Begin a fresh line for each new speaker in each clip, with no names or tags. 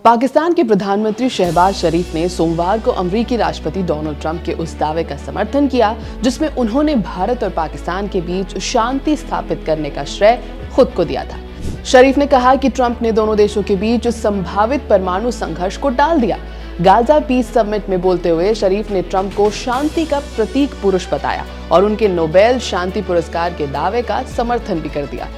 पाकिस्तान के प्रधानमंत्री शहबाज शरीफ ने सोमवार को अमेरिकी राष्ट्रपति डोनाल्ड ट्रंप के उस दावे का समर्थन किया जिसमें उन्होंने भारत और पाकिस्तान के बीच शांति स्थापित करने का श्रेय खुद को दिया था। शरीफ ने कहा कि ट्रंप ने दोनों देशों के बीच संभावित परमाणु संघर्ष को टाल दिया। गाजा पीस समिट में बोलते हुए शरीफ ने ट्रंप को शांति का प्रतीक पुरुष बताया और उनके नोबेल शांति पुरस्कार के दावे का समर्थन भी कर दिया।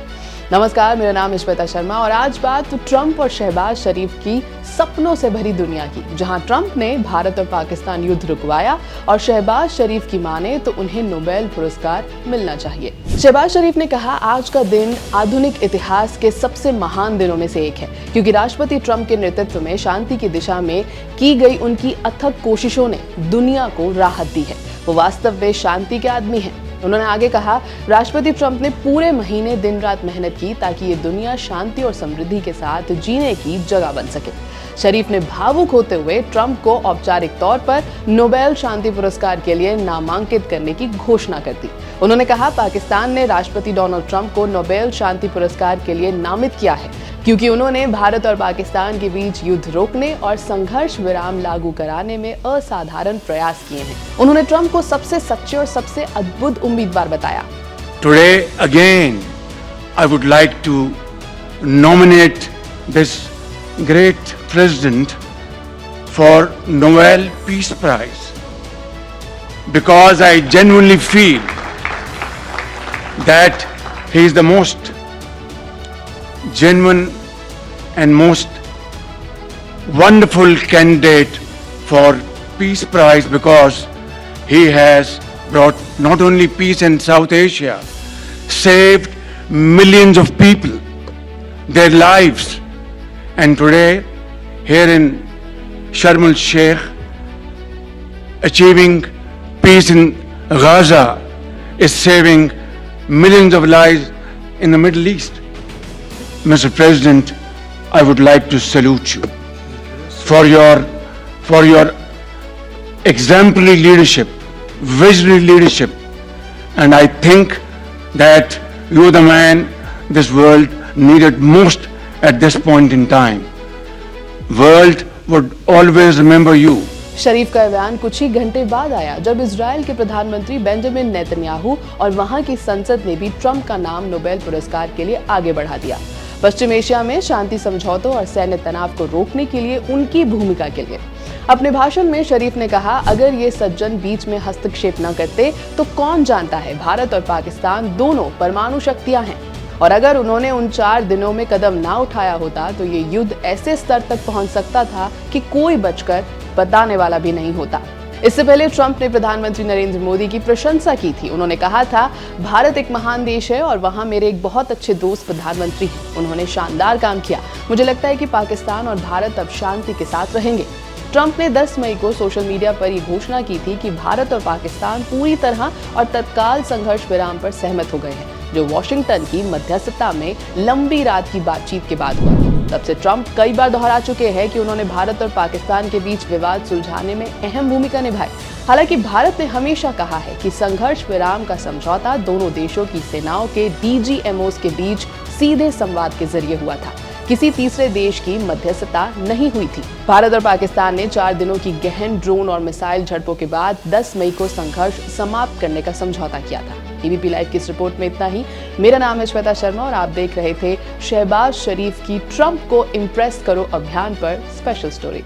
नमस्कार, मेरा नाम है श्वेता शर्मा और आज बात ट्रंप और शहबाज शरीफ की सपनों से भरी दुनिया की, जहां ट्रंप ने भारत और पाकिस्तान युद्ध रुकवाया और शहबाज शरीफ की माने तो उन्हें नोबेल पुरस्कार मिलना चाहिए। शहबाज शरीफ ने कहा, आज का दिन आधुनिक इतिहास के सबसे महान दिनों में से एक है क्योंकि राष्ट्रपति ट्रंप के नेतृत्व में शांति की दिशा में की गई उनकी अथक कोशिशों ने दुनिया को राहत दी है। वो वास्तव में शांति के आदमी हैं। उन्होंने आगे कहा, राष्ट्रपति ट्रंप ने पूरे महीने दिन रात मेहनत की ताकि ये दुनिया शांति और समृद्धि के साथ जीने की जगह बन सके। शरीफ ने भावुक होते हुए ट्रंप को औपचारिक तौर पर नोबेल शांति पुरस्कार के लिए नामांकित करने की घोषणा कर दी। उन्होंने कहा, पाकिस्तान ने राष्ट्रपति डोनाल्ड ट्रंप को नोबेल शांति पुरस्कार के लिए नामित किया है क्योंकि उन्होंने भारत और पाकिस्तान के बीच युद्ध रोकने और संघर्ष विराम लागू कराने में असाधारण प्रयास किए हैं। उन्होंने ट्रंप को सबसे सच्चे और सबसे अद्भुत उम्मीदवार बताया।
Today again, I would like to nominate this great president for Nobel Peace Prize because I genuinely feel that he is the most genuine and most wonderful candidate for Peace Prize because he has brought not only peace in South Asia, saved millions of people, their lives, and today here in Sharm el-Sheikh, achieving peace in Gaza is saving millions of lives in the Middle East. Mr. President, I would like to salute you for your exemplary leadership, visionary leadership, and I think that you're the man this world needed most at this point in time. World would always remember you.
शरीफ का बयान कुछ ही घंटे बाद आया जब Israel के प्रधानमंत्री Benjamin Netanyahu और वहां की संसद ने भी ट्रंप का नाम नोबेल पुरस्कार के लिए आगे बढ़ा दिया। पश्चिम एशिया में शांति समझौतों और सैन्य तनाव को रोकने के लिए उनकी भूमिका के लिए अपने भाषण में शरीफ ने कहा, अगर ये सज्जन बीच में हस्तक्षेप न करते तो कौन जानता है, भारत और पाकिस्तान दोनों परमाणु शक्तियां हैं और अगर उन्होंने उन 4 दिनों में कदम ना उठाया होता तो ये युद्ध ऐसे स्तर तक पहुंच सकता था कि कोई बचकर बताने वाला भी नहीं होता। इससे पहले ट्रंप ने प्रधानमंत्री नरेंद्र मोदी की प्रशंसा की थी। उन्होंने कहा था, भारत एक महान देश है और वहां मेरे एक बहुत अच्छे दोस्त प्रधानमंत्री हैं। उन्होंने शानदार काम किया। मुझे लगता है कि पाकिस्तान और भारत अब शांति के साथ रहेंगे। ट्रंप ने 10 मई को सोशल मीडिया पर ये घोषणा की थी कि भारत और पाकिस्तान पूरी तरह और तत्काल संघर्ष विराम पर सहमत हो गए हैं, जो वॉशिंगटन की मध्यस्थता में लंबी रात की बातचीत के बाद हुआ। तब से ट्रंप कई बार दोहरा चुके हैं कि उन्होंने भारत और पाकिस्तान के बीच विवाद सुलझाने में अहम भूमिका निभाई। हालांकि भारत ने हमेशा कहा है कि संघर्ष विराम का समझौता दोनों देशों की सेनाओं के DGMOs के बीच सीधे संवाद के जरिए हुआ था, किसी तीसरे देश की मध्यस्थता नहीं हुई थी। भारत और पाकिस्तान ने 4 दिनों की गहन ड्रोन और मिसाइल झड़पों के बाद 10 मई को संघर्ष समाप्त करने का समझौता किया था। एबीपी लाइव की इस रिपोर्ट में इतना ही। मेरा नाम है श्वेता शर्मा और आप देख रहे थे शहबाज शरीफ की ट्रंप को इम्प्रेस करो अभियान पर स्पेशल स्टोरी।